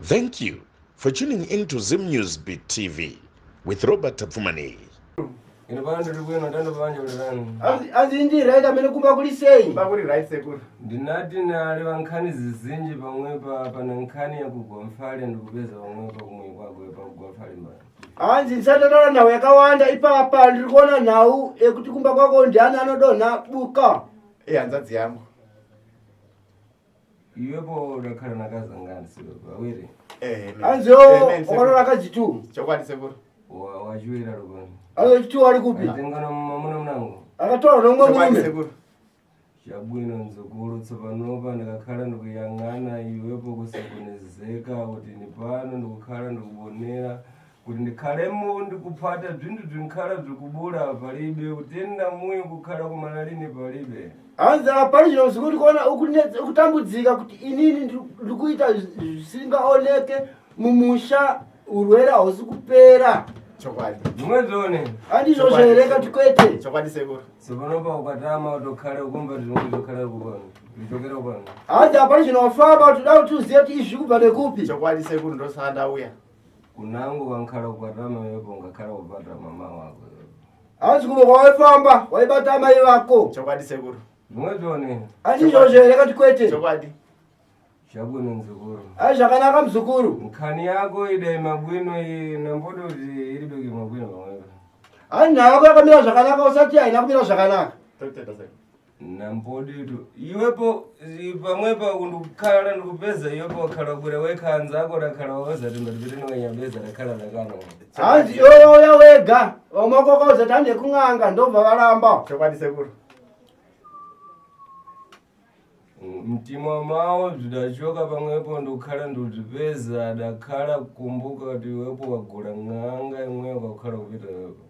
Thank you for tuning in to Zim News Beat TV with Robert Tapfumani. Azindi right amene kumba kulisei. Kumba kuli right sekuru. Ndinati nali vankhani zizinji pamwepa pana nkhani ya kugwamfale ndikupeza pamwepa kumwikwago pakugwamfale mbali. Anzi nsatatola nawe yakawanda ipapa ndirikuona nawu ekuti kumba kwako ndiani anodona buka. Hanzadzi yangu. Iwepo dakhala nakaza ngani siwe awiri. Anzi okalola kazitu. Chokwadi sekuru. Wajuwira lukoni. Ayo chitu ali kupi. Atengana mamuna mnango. Akatola nomwe Chokwadi mume. sekuru. Chabwino nzukulu tsopanopa ndakakhala ndikuyang'ana iwepo kusakonezeka kuti ni pano ndikukhala ndikubonera kuti ndikhalemo ndikupata bzinthu bzinkhala bzikubula palibe kutenda muyo kukhala kumalalini palibe. Anzi apali chino zikuti kuona ukutambudzika kuti inini ndikuita singaoneke mumusha urwera hausikupera. Chokwadi. Mwezone. Andizvo zvaereka tikwete. Chokwadi sekuru. Tsopanopa ukatama utokhala ukumva zvinhu zvokhala kupano. Zvichokera kupano. Anzi apali chino wafamba toda kuti uziye kuti izvi kubva nekupi. Chokwadi sekuru ndosanda uya. Kunango vankhala ukatama iwepo ungakhala kupata mama wako. Anzi kumba kwawefamba waibata mai vako. Chokwadi sekuru. Mwezone. Andizvo zvaereka tikwete. Chokwadi. Chabwino nzukuru. Zvakanaka muzukuru. Nkhani yako idai mabwino iyi namboda kuti ilibe mabwino pamwepo. Nhako yakamira zvakanaka usati haina kumira zvakanaka. Totenda sekuru. Namboditu iwepo pamwepa ndikukhala ndikupeza iwepo wakhala bwera wekhanza ako dakhala waweza timbadipite nokanyabeza dakhala dakana. Hanzi yoya wega wamwako kauzati ande kung'anga ndobva varamba. Chokwadi sekuru. Mtima mawo bzidachoka pamwepo ndikukhala ndikuzipeza dakhala kukumbuka kuti iwepo wagula ng'anga imweyo kakukhala kupita iwepo.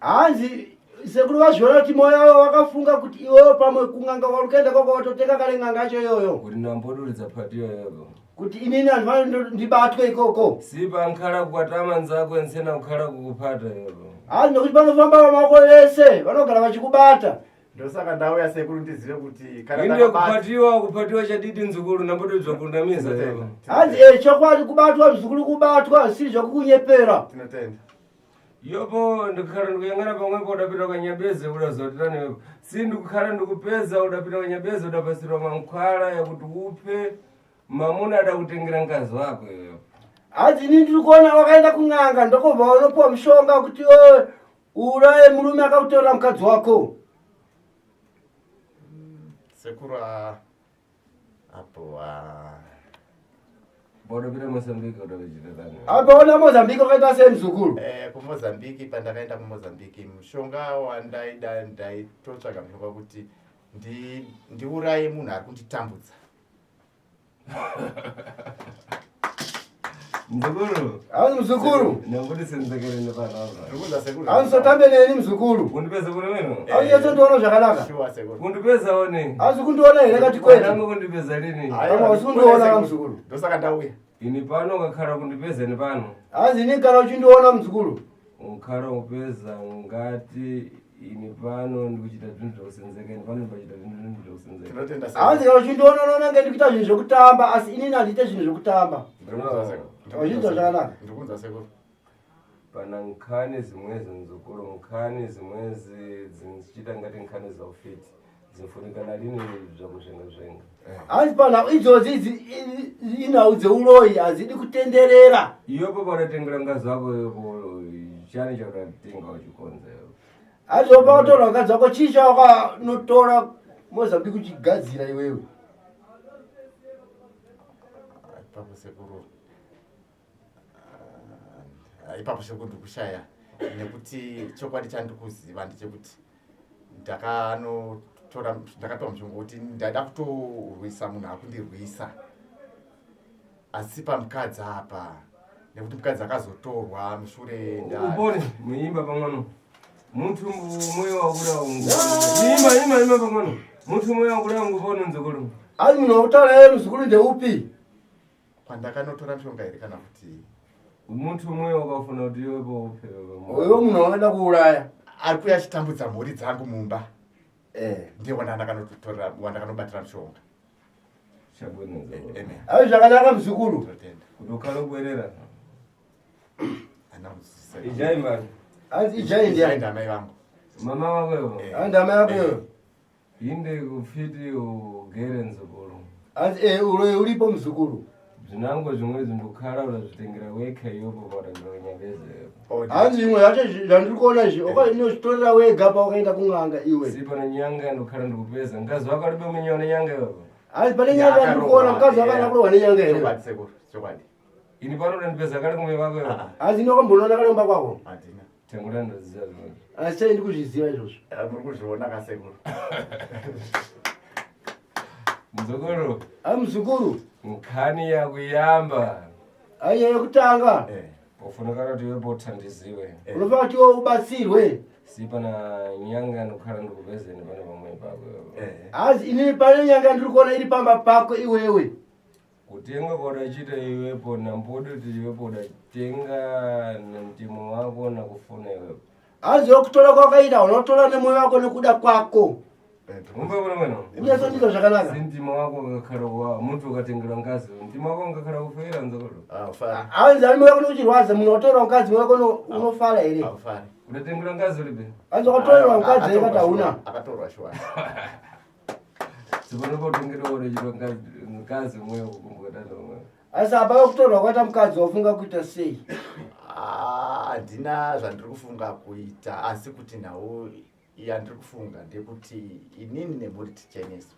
Hanzi sekuru vazviona kuti moyo wavo wakafunga kuti iwewo pamwe kung'anga warukenda kwako watoteka kale ng'anga yacho iyoyo. Kuti ndambodulidza phatiyo iwepo. Kuti inini handifani ndibatwe ikoko. Si pankhala kukwatama nzako ensena kukhala kukuphata iwepo. Hanzi nokuti panofamba vamako vese vanogara vachikubata. Ndosaka ndauya sekuru ndizive kuti kana inde kuphatiwa chadidi nzukulu nambododzwa kundamiza iwepo. Hanzi chokwadi kubatwa mzukulu kubatwa siri zvakukunyepera. Tinotenda. Yopo ndikhala ndikuyang'ana pamwepo udapita kanyabeze udazotirani iwepo. Si ndikukhala ndikupeza udapita kanyabeze udapasirwa mankhwala yakuti uphe mamuna adakutengera mkazi wako iwepo. Hanzi inini ndirikuona wakaenda kung'anga ndokobva unopuwa mushonga kuti uraye murume akakutorera mukadzi wako. Sekuru apo Bodapita Mozambique udapechitani. Apa ona Mozambique wakaita sei mzukuru? Kumozambique pandakaenda kumozambique mushonga wandaida ndaitotsvaga mushonga kuti ndiuraye munhu ari kunditambudza. Mzukuru. Hanzi mzukuru. Nambuti senzekere nepanapa. Ndikuudza sekuru. Hanzi sotambe neni mzukuru. Kundipeza kune wino? Hanzi yese ndiona zvakanaka. Shuwa sekuru. Kundipeza one? Hanzi kundiona here kati kwete. Nango kundipeza lini? Kama usikundiona mzukuru. Ndosaka ndauya. Ini pano ukakhala kundipeza ni pano. Hanzi ini kana uchindiona mzukuru. Ukhala upeza ngati ini pano ndikuchita zvinhu zvokusenzeka ini pano ndipachita zvinhu zvokusenzeka. Tinotenda sekuru. Hanzi kana uchindiona nonenge ndikuita zvinhu zvekutamba asi inini handite zvinhu zvekutamba. Ndikuudza sekuru. Wazvinzwa zvakanaka. Ndikuudza sekuru. Pana nkhani zimwezi nzukuru nkhani zimwezi dzinchiita ngati nkhani zaufiti dzinfunikana lini zvakuzvenga. Hanzi pana idzodzi inhau dzeuroyi hadzidi kutenderera. Iyopo padatengera mkazi wako iyopo chani chaudatenga wachikonza iyopo. Hanzi opa kutorwa mukadzi wako chii chawakanotora Mozambique uchigadzira iwewe. Ipapo sekuru. Ipapo sekuru ndikushaya nekuti chokwadi chandikuziva ndechekuti ndakapiwa mushonga kuti ndaida kutorwisa munhu akundirwisa asi pamukadzi apa nekuti mukadzi akazotorwa mushure upone muimba pamwano muntu mweyo wakura ungu ima pamwano muntu mweyo wakura ungu pone nzukuru. Hanzi munhu wakutaura iye mzukuru ndeupi? Pandakanotora mushonga here kana kuti muntu mweyo wakafuna kuti iwepo uphe. Iwe munhu wakaenda kuuraya. Ari kuya achitambudza mhuri dzangu mumba. Ndiye wandakanobatira mushonga. Chabwino nzogolo. Amen. Ayi zvakanaka muzukuru. Totenda. Kuti ukhale ubwerera. Ana muzisa. Ijai mani. Azi ijai ndiani. Ijai mai vangu. Mama wakewo. Andama yako. Inde kufiti ugere nzogolo. Azi ulo ulipo muzukuru. Zvinango zvimwe zvindokhala unazvitengera weka iyopo pautagara kunyangeze. Azi imwe yacho zvandiri kuona izvi ukainozvitorera wega paukaenda kun'anga iwe. Si pana nyanga ndokhala ndikupeza. Ngazi wako alibe umenyewa nenyanga iyopo. Azi pane nyanga ndiri kuona mukazi wakanakurwa nenyanga ere. Chokwadi sekuru. Chokwadi. Ini pano ndandipeza kale kumwe wako iyopo. Azi inokambonoona kalomba kwako. Andina. Tengura ndoziva zvimwe. Asi chai ndikuzviziva izvozvo. Muri kuzviona kasekuru. Nzogolo. Ayi muzukuru. Nkhani yakuyamba. Ayi yekutanga. Ufuneka kuti iwe pothandiziwe. Unofanira kuti iwe ubatsirwe. Si pana nyanga ndokhala ndikupezeni pane pamwe pako. Azi inini pane nyanga ndiri kuona iri pamba pako iwewe. Kutenga kwadachita iwepo nampodi kuti iwepo udatenga nemtimo wako nakufuna iwepo. Azi yokutora kwakaita unotora nemwoyo wako nekuda kwako. Mumbe mweno. Unyasondika zvakanaka. Si mtimo wako ungakhala wa muntu ukatengera ngazi. Mtimo wako ungakhala kufera nzogolo. Ufari. Azi ali moyo wako nokuchirwadza munhu watora mukadzi wako unofara ere. Ufari. Udatengera ngazi ulibe. Azi wakatorerwa mukadzi ekati hauna. Akatorwa shwari. Sipano potengera wodachitwa ngazi mweyo kukumbuka tata mweyo. Asi apa kutorwa kwata mukadzi wafunga kuita sei. Handina zvandiri kufunga kuita asi kuti nawo yandiri kufunga ndekuti inini nemuri ticheneswa.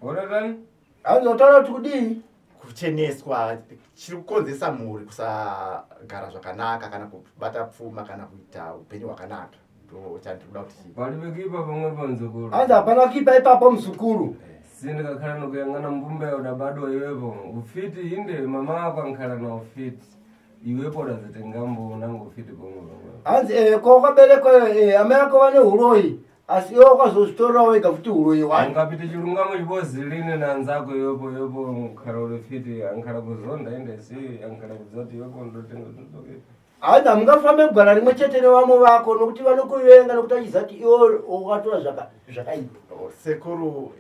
Oratani? Azi wataura kuti kudii? Kucheneswa chiri kukonzesa mhuri kusagara zvakanaka kana kubata pfuma kana kuita upenyu hwakanaka. Ndo chandiri kuda kuti Palibe kipa pamwe panzogolo. Azi hapana kipa ipapo muzukuru. Sindikakhala nokuyang'ana mbumbe udabadwa iwepo. Ufiti inde mama ako ankhala na ufiti. Iwepo udazitenga nangu ufiti pomwe. Azi ko wakaberekwa amai ako vane uroyi. Asi iwe wakazozvitorera wega kuti uroyi wani. Angapite chilungamo chibozilini nanzako iwepo mukhala ulefiti ankhala kuzonda inde si ankhala kuzoti iwepo ndotenga zvinotoketi. Azi hamungafambe kugara rimwe chete nevamwe vako nokuti vanokuvenga nokuti achiziva kuti iwe wakatora zvakaipa. sekuru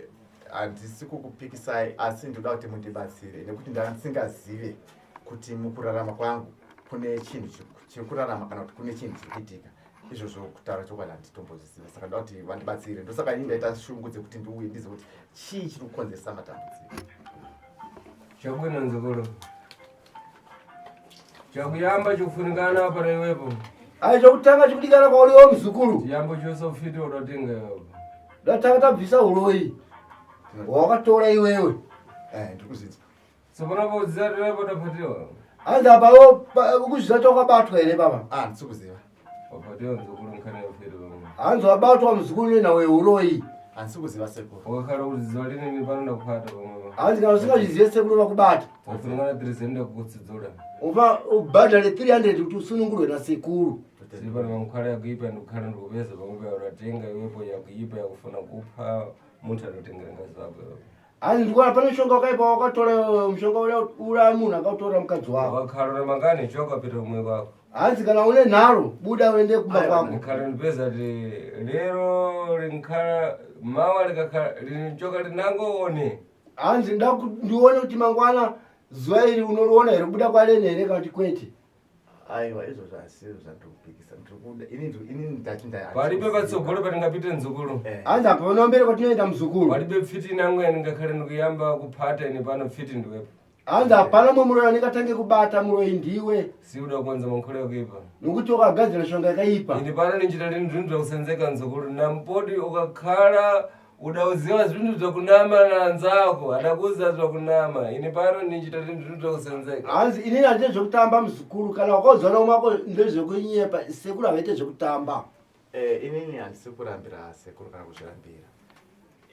handisi kukupikisai asi ndoda kuti mundibatsire nekuti ndisingazive kuti mukurarama kwangu kune chinhu chiri kurarama kana kuti kune chinhu chiri kuitika. Izvozvo kutaura chokwadi handitombozviziva saka ndoda kuti vandibatsire. Ndosaka ini ndaita shungu dzekuti ndiuye ndizive kuti chii chiri kukonzesa matambudziko. Chabwino nzogolo. Chakuyamba chikufunikana apa na iwepo. Ayi chokutanga chikudikana kwauliwo muzukuru. Chiyambo chose ufiti udatenga iwepo. Ndatanga tabvisa uroyi. Wakatora iwewe. Ndiri kuzvinzwa. Sopona podziza kuti iwepo udapatiwa. Azi apa ukuzviziva chawakabatwa ere baba? Ndisi kuziva. Wapatiwa nzogolo nkhani ufiti pamwe. Hanzi wabatwa muzukuru nenawe uroyi. Handisi kuziva sekuru. Wakakhala kudzidziwa lini panoda kupata pamwe. Hanzi kana usingazvizive sekuru vakubata. Wafunikana 300 kukutsidzula. Ufa ubhadhare 300 kuti usunungurwe nasekuru. Sipana mamukhala yakuipa ndikukhala ndikupeza pamwe udatenga iwepo yakuipa yakufuna kupha muntu anotengera ngazi wako iwepo. Hanzi ndikuona pane mushonga wakaipa wakatora mushonga ura munhu akautora mukadzi wako. Wakakhala namangani chokapita umwe kwako. Hanzi kana une nharo buda uende kumba kwako. Ndikhala ndipeza ti lero linkhala mawa likakhala linichoka linangoone. Hanzi ndione kuti mangwana zuva iri unoriona here buda kwalene here kana kuti kwete. Aiwa izvozvo hasizvo zvandikupikisa. Inini ndati Palibe patsogolo patingapite nzukulu. Hanzi apa panombere kwatinoenda muzukuru. Palibe pfiti nangweni ngakhale ndikuyamba kuphata ini pano pfiti ndiwepo. Hanzi hapana mwe muroyi anengatange kubata muroyi ndiwe. Siuda kuwanza mankholo yakuipa. Nokuti wakagadzira shonga yakaipa. Ini pano ninchita lini zvinhu zvakusenzeka nzukulu. Nampodi ukakhala udauziva zvinhu zvakunama nanzako adakuziva zvakunama. Ini pano ninchita lini zvinhu zvakusenzeka. Hanzi inini handite zvekutamba muzukuru kana wakauzana umako ndezvekunyepa sekuru havaite zvekutamba. Inini handisi kurambira sekuru kana kuzvirambira.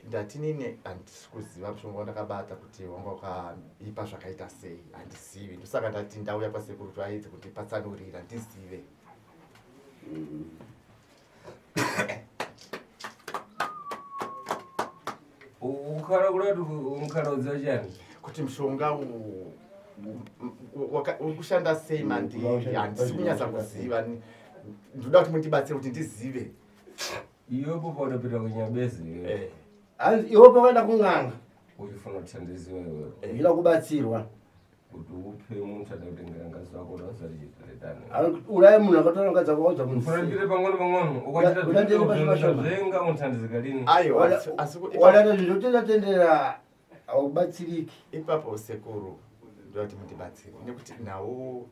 Ndati inini handisi kuziva mushonga wandakabata kuti wanga wakaipa zvakaita sei handizivi. Ndosaka ndati ndauya pasekuru kuti vaedze kundipatsanurira ndizive. Ukhala kulati umkhala udziva chani? Kuti mushonga uri kushanda sei mandi handisi kunyatsa kuziva. Ndoda kuti mundibatsire kuti ndizive. Iwepo paudapita kunyabezi. hanzi iwe pakaenda kung'anga uchifuna kuthandiziwa iwewe ila kubatsirwa kuti upe muntu ada kutengera ngazi wako urazariitani ulaye munhu akatora ngazi wako waudza ufanapire pang'ono ukachitazvenga unthandizika lini aiwa wadada zvinhu totatendera haubatsiriki ipapo sekuru ndoti mundibatsire nekuti nawo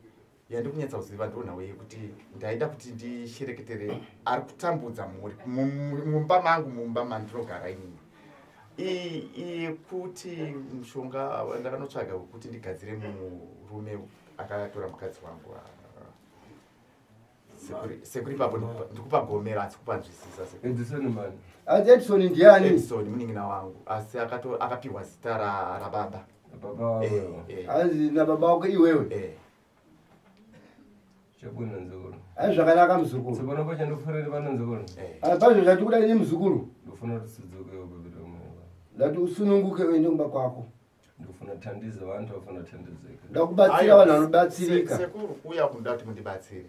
yandikunyatsa kuziva ndoonawo yekuti ndaida kuti ndishereketere ari kutambudza muri mumba mangu mumba mandinogara inini kuti mushonga ndakanotsvaga kuti ndigadzire murume akatora mukadzi wangu sekuri ipapo ndikupa gomera asi kupanzwisisa Edison mani hanzi Edison ndiani Edison munin'ina wangu asi akapiwa zita rababa baba wawe hanzi nababa wako iwewe chabwino nzukuru hanzi zvakanaka muzukuru tsopano pachandofanire pano nzukuru pazvo zvati kuda ini muzukuru ndofuna kuti sidzoke ukapita kumweva ndati usununguke uende kumba kwako ndofuna thandiza vantu vafuna thandizika ndakubatsira vanhu vanobatsirika sekuru kuya kuda kuti mundibatsire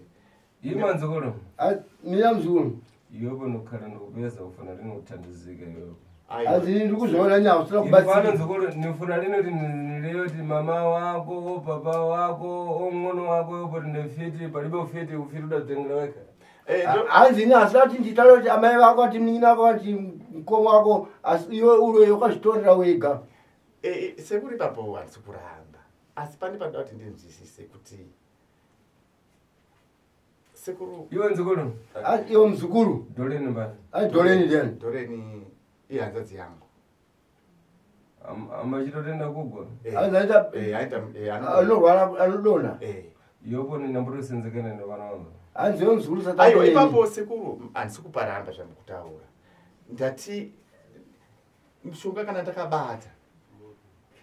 ima nzukuru mina muzukuru iwepo ndokhala ndikupeza ufuna lini kuthandizika iwepo hanzi ini ndiri kuzviona nyawo sina pano kubatsira nzukuru ndifuna lini kuti nileyo kuti mama wako baba wako omng'ono wako yopo ndinefiti palibe ufiti udadzengera weka hanzi ini hasina kuti nditale kuti amai vako ati mning'ina wako ati mkomo wako asi iwe uroyi wakazvitorera wega sekuru ipapo handisi kuramba asi pane panoda kuti ndinzwisise kuti sekuru iwe nzukuru iwe muzukuru doleni mbani doleni ndiani doreni ihanzadzi yangu amachitotenda kugwa hanzi aita anorwara anodonha iwepo ninamborosenzekana nevana vangu hanzi iwe muzukuru aiwa ipapo sekuru handisi kuparamba zvandikutaura ndati mushonga kana ndakabata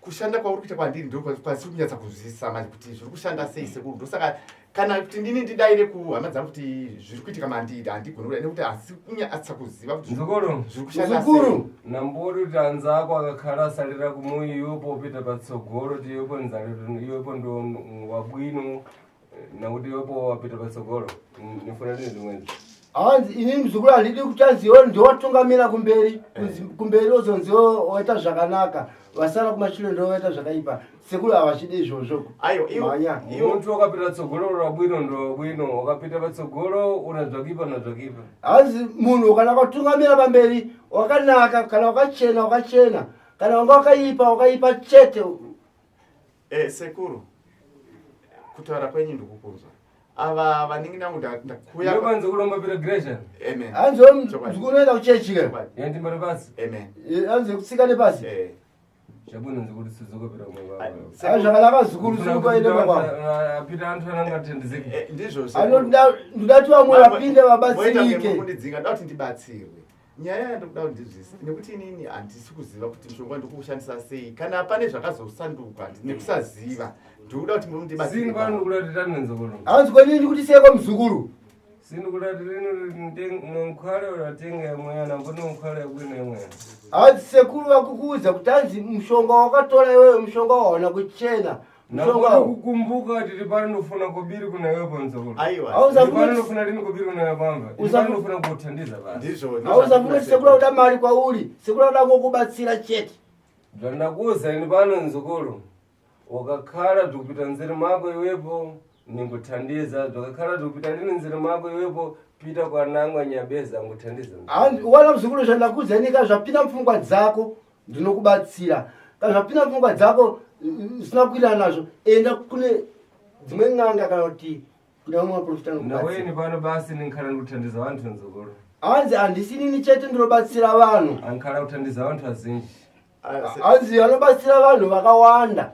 kushanda kwauri kuita kwandiri ndokwasiri kunyatsa kuzwisisa manje kuti zviri kushanda sei sekuru ndosaka kana kuti ndini ndidaire kuhama dzangu kuti zviri kuitika mandidi handigoni kuda nekuti hasi kunyatsa kuziva kuti nzukuru zviri kushanda muzukuru nambori kuti hanzi ako akakhala asalira kumuyi iwepo upita patsogoro kuti iwepo nzaliro iwepo ndo wabwino nakuti iwepo wapita patsogoro nifuna lini zimwezi hanzi inini muzukuru handidi kuti aziwe ndowatungamira kumberi ozonziwo waita zvakanaka vasara kumashure ndowaita zvakaipa sekuru havachidi izvozvo aiwa muntu wakapita patsogoro rabwino ndo wabwino wakapita patsogoro una zvakipa na zvakipa hanzi munhu kana wakatungamira pamberi wakanaka kana wakachena wakachena kana wanga wakaipa chete sekuru kutaura kwenyu ndikukunzwa ava vaning'ina vangu ndakuya iwepanze kulombapira gresham amen hanzi muzukuru unoenda kuchechika yandimbari pasi amen hanzi kusikane pasi chabwino nzikuti sizokapita kumweva hanzi zvakanaka zukuru sikukaendema kwako apita anthu anangathandizika ndizvo ndodati vamwe vapinde vabatsirike kundidzinga nda kuti ndibatsirwe nyaya yandokuda kuti ndizvisi nekuti inini handisi kuziva kuti mushonga ndikuushandisa sei kana pane zvakazosanduka nekusaziva ndikuda kuti sini pano ndikudatitani nenzokolo hanzi kwenini ndikuti seko muzukuru sini kudatinomukhale ulatenge mwana mboni mukhale bwino mwana hanzi sekuru vakukuudza kuti hanzi mushonga wakatora iwewe mushonga waona kuchena kukumbuka tiri pano ndofuna kubiri kuna iwepo nzokolo aiwa pano ndofuna lini kubiri kuna iwe pamba pano ndofuna kuthandiza basi ndizvo hauzafuna kuti sekuru uda mari kwauri sekuru uda ngokubatsira chete zvandakuuza ini pano nzokolo wakakhala tikupita nziri mako iwepo ninguthandiza zvakakhala tikupita lini nziri mako iwepo pita kwanangwa nyabeza nguthandiza wana muzukuru zvandakuudza ini ka zvapinda mupfungwa dzako ndinokubatsira ka zvapinda mupfungwa dzako zvisina kuita nazvo enda kune dzimwe n'anga kana kuti kune vamwe vaprofita naweni pano basi ninkhala ndikuthandiza vantu nzokolo hanzi handisi nini chete ndinobatsira vanhu ankhala kuthandiza vantu azinji hanzi vanobatsira vanhu vakawanda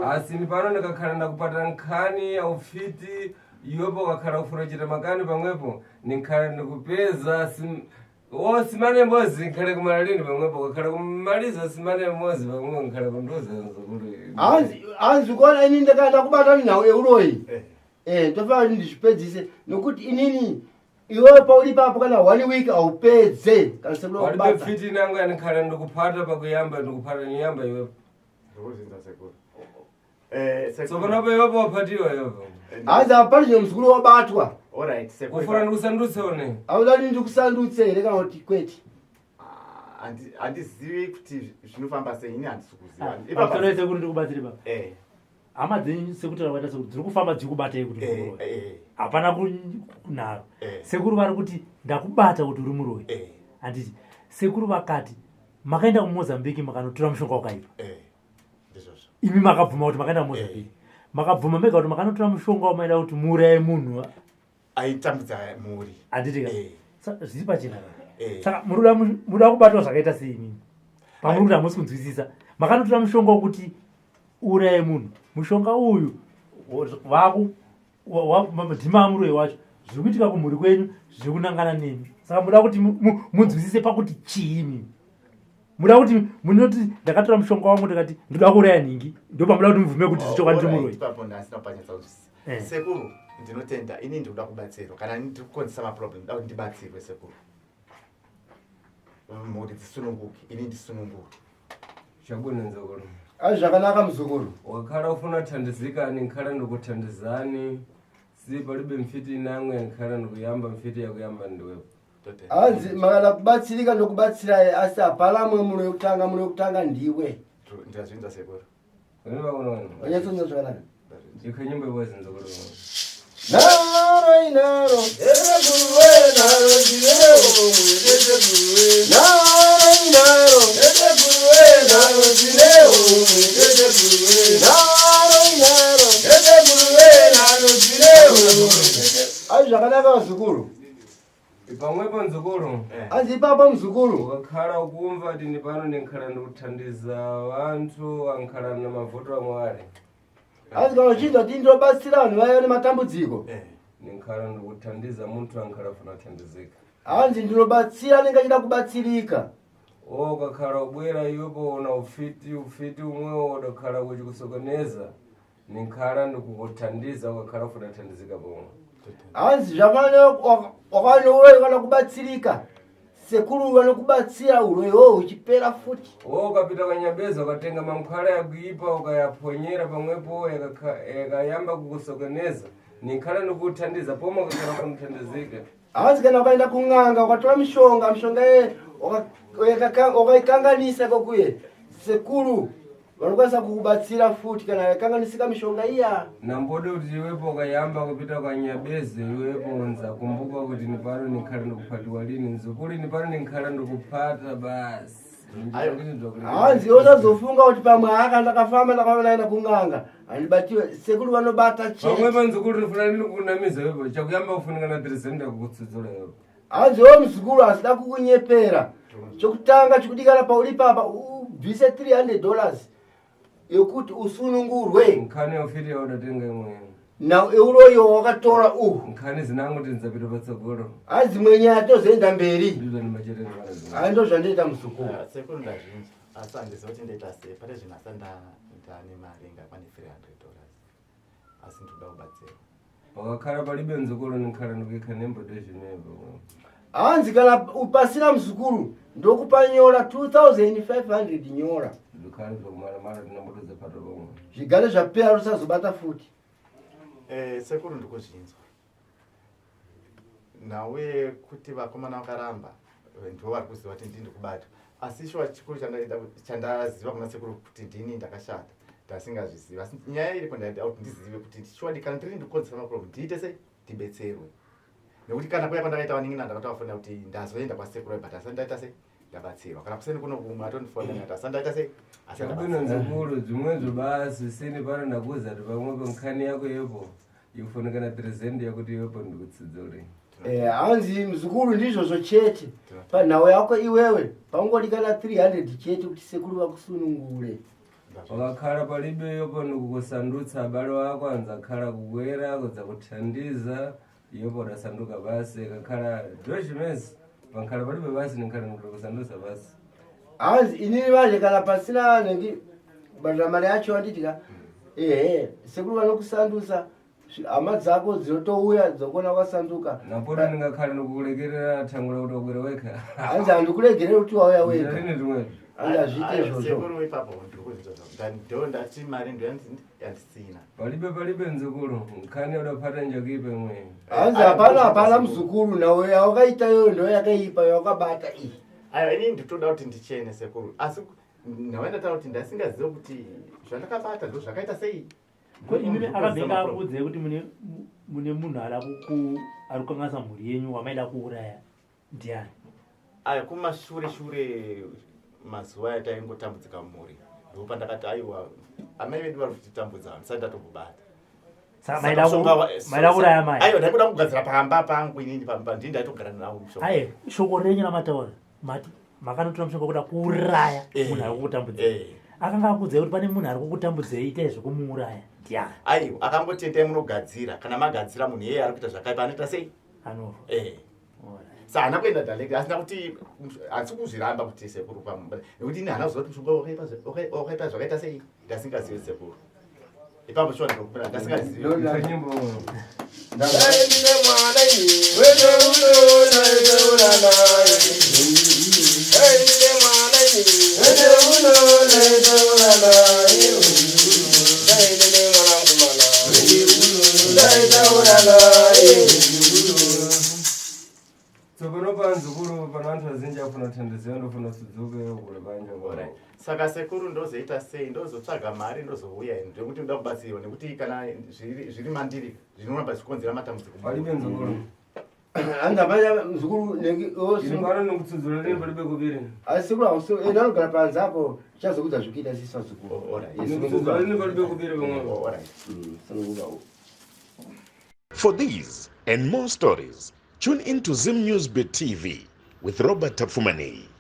asi ni pano ndikakhala ndakupata nkhani yaufiti iwepo ukakhala kufuna chita makani pamwepo ninkhala ndikupeza simane mbozi nkhale kumala lini pamwepo ukakhala kumaliza simane mbozi pamwepo nkhale kunduza nzukulu hanzi ukuona ini ndikaenda kubata nawo euroyi tofana kuti ndizvipedzise nokuti inini iwewe pauri papo kana 1 week aupedze kana walibe fiti nangu yanikhala ndikupata pakuyamba ndikupata niyamba iwepo sokonapo iwepo wapatiwa iwepo hanzi apati chino muzukuru wabatwa ufuna ndikusandutse one audati ndikusandutse here kana kuti kwete handizivi kuti zvinofamba sei, ini handisi kuziva. Pamusoro sekuru ndikubatsire baba. Eh. Hama dzenyu sekuru takuita sekuru dziri kufamba dzikubatai kuti muroyi. Hapana kunharo. Sekuru vari kuti ndakubata kuti uri muroyi. Handiti sekuru vakati makaenda kuMozambique makanotora mushonga wakaipa. Imi makabvuma kuti makaenda kuMozambique. Makabvuma mega kuti makanotora mushonga wamaida kuti muuraye munhu aitambudza muri. Handiti zviri pachena. Saka muda kubatwa zvakaita sei imimi? Pamuri kuti hamusi kunzwisisa. Makanotora mushonga wokuti uraye munhu. Mushonga uyu dhima muroyi wacho zviri kuitika kumhuri kwenyu zviri kunangana nemi. Saka muda kuti munzwisise pakuti chii imimi. Muda kuti munoti ndakatora mushonga wangu ndikati ndoda kuuraya nhingi, ndopamuda kuti mubvume kuti zvichokwadi ndiri muroyi. Ipapo ndasina kupanyatsa kuzwisisa. Sekuru ndinotenda, ini ndikuda kubatsirwa kana ndiri kukonzesa maproblem, ndida kuti ndibatsirwe sekuru. Mhuri dzisununguke, ini ndisununguke. Chabwino nzukuru. Zvakanaka muzukuru. Wakhala ufuna thandizikani nkhala ndikuthandizani. Si palibe mfiti namwe nkhala ndikuyamba mfiti yakuyamba ndiwepo. Hanzi makada kubatsirika ndokubatsira asi hapana mwe muno yekutanga ndiwe. Ndazvinza sekuru. Wanyatsonza zvakanaka. Ikanyimbo bwezi nzukuru. Naro inaro ereguwe naro direwo ereguwe naro inaro ereguwe naro direwo ereguwe naro inaro ereguwe naro direwo. Zvakanaka muzukuru. Pamwepo nzukuru. Hanzi papa muzukuru. Wakhala ukumva kuti pano ndinkhala ndikuthandiza vantu ankhala na mavuto amwari. Hanzi kana uchinzwa kuti ndobatsira vanhu vaya vane matambudziko. Ndinkhala ndikuthandiza muntu ankhala afuna kuthandizika. Hanzi ndinobatsira anenge achida kubatsirika. Ukakhala ubwera iwepo una ufiti umwewo udakhala kuchikusokoneza, ndinkhala ndikukuthandiza ukakhala ufuna kuthandizika pomwe. Hanzi zvakana wakanouraya kana kubatsirika. Sekuru vanokubatsira uroyiwo uchipera futi. Ukapita kanyabeza ukatenga mankhwala yakuipa ukayaponyera pamwepo yakayamba kukusokoneza, ndinkhala ndikuthandiza pomwe ukakhala ufuna kuthandizika. Hanzi kana ukaenda kung'anga ukatora mishonga wakaikanganisa kokuye sekuru vanokwanisa kukubatsira futi kana yakanganisika mishonga iya. Nambode kuti iwepo ukayamba kupita kwanyabeze iwepo nzakumbuka kuti nipano ninkhala ndikupatiwa lini nzukuri nipano ninkhala ndikupata basi. Hanzi usazofunga kuti pamwe aka ndakafamba ndakavanaenda kung'anga handibatiwe sekuru vanobata chete. Pamwepo nzukuri ndifuna ndinokunamiza iwepo chakuyamba kufunika na 3 kukutsudzula iwepo. Hanzi muzukuru asida kukunyepera. Chokutanga chikudikana pauli papa ubvise $300 yokuti usunungurwe. Nkhani yaufiti yaudatenga imwe. Na euroyo wakatora nkhani zinangu kuti ndzapita patsogolo. Hanzi mwenye atozoenda mberi. Ndizo ni machetero kana. Ando zvandoita muzukuru. Sekuru ndazvinza. Asi handiziva kuti ndoita sei. Pane zvinhu asi ndane mari ingakwana $300. Asi ndoda kubatsirwa. Wakakhala palibe nzukuru ninkhala ndikuikha nembodo zvinepo. Hanzi kana upasira muzukuru ndokupa nyora 2500 nyora. Ndikhala kumara tinambodo zapato pomwe. Zvigare zvapera rusazobata futi. Sekuru ndikuzvinzwa. Nawe kuti vakomana vakaramba ndivo vari kuziva kuti ndini kubata. Asi shuwa chikuru chandaziva kuna sekuru kuti ndini ndakashata ndasingazviziva. Asi nyaya iripo ndaida kuti ndizive kuti shuwa kana ndiri ndikukonzesa maproblem ndiite sei ndibetserwe. Nekuti kana kuya kwandakaita vaningi ndakatovafonera kuti ndazoenda kwasekuru but asi ndaita sei ndabatsirwa. Kana kuseni kuno kumwe atonifonera kuti asi ndaita sei asi ndabino nzukuru dzimwedzo basi sini pano ndakuza kuti pamwepo nkhani yako yepo ikufunika na 300 yakuti iwepo ndikutsudzule. Hanzi muzukuru ndizvozvo chete. Panhau yako iwewe pangodikana 300 chete kuti sekuru vakusunungure. Wakakhala palibe yopo ndikukusandutsa abale wako anzakhala kukwera kudza kuthandiza iyopo udasanduka basi kakhala dochimezi pankhala palibe basi ninkhala ndikukusandutsa basi. Hanzi inini vaje kana pasina nengi badala mari yacho anditika sekuru vanokusandutsa hama dzako dzinotouya dzokona kwasanduka. Napoto ndingakhala ndikukulekerera thangula kuti wakwera wekha. Hanzi handikulegereri kuti wauya wega. Ndine tumwe. Hanzi azviite izvozvo. Sekuru ipapo ndikuzvizvozvo. Ndo ndati mari ndo yandisina. Palibe nzukuru nkhani udapata njakipe mwe. Hanzi hapana muzukuru nawe yawakaita yo ndo yakaipa yawakabata iyi. ini nditoda kuti ndichene sekuru asi nawaenda taura kuti ndasingazive kuti zvandakabata ndo zvakaita sei. Ko imimi akabveka akudze kuti mune munhu ari kukangasa mhuri yenyu wamaida kuuraya ndiani? Aya kumashure mazuva ataingotambudzika mumhuri ndopa ndakati aiwa amai vedu vari kutitambudza ndisati ndatombobata. Maida kuuraya mai? Aiwa ndaikuda kugadzira pamba pangu inini ndini ndaitogara nawo mushoko. Aye shoko renyu ramataura mati makanotora mushonga kuda kuuraya munhu ari kukutambudzei. Akanga akudze kuti pane munhu ari kukutambudzei itai zvekumuuraya ndiani? Aiwa akangotendai munogadzira kana magadzira munhu iyeye ari kuita zvakaipa anoita sei? Anofa. Saka haana kuenda direct asina kuti hatsi kuzviramba kuti sekuru pamumba nekuti ini haana kuziva kuti mushonga wakaipa zvakaita sei ndasingazivi sekuru. Ipapo shona ndokupera ndasingazivi. Panopanzukuru pana vantu vazhinji afuna kutendedzera ndofuna kudzoke kure banja. Saka sekuru ndozoita sei ndozotsvaga mari ndozouya ino ndekuti ndoda kubatsirwa nekuti kana zviri mandiri zvinoramba zvikonzera matambudziko. Palibe nzukuru. Andabaya mzukuru nengi Ndibana nokutsudzura ndiri palibe kubiri. asikura uso enanogara panze apo chazokudza zvikita sisa zukuru. Nokutsudzura ndiri palibe kubiri bamwe. For these and more stories, tune into Zim News Bit TV with Robert Tafumani.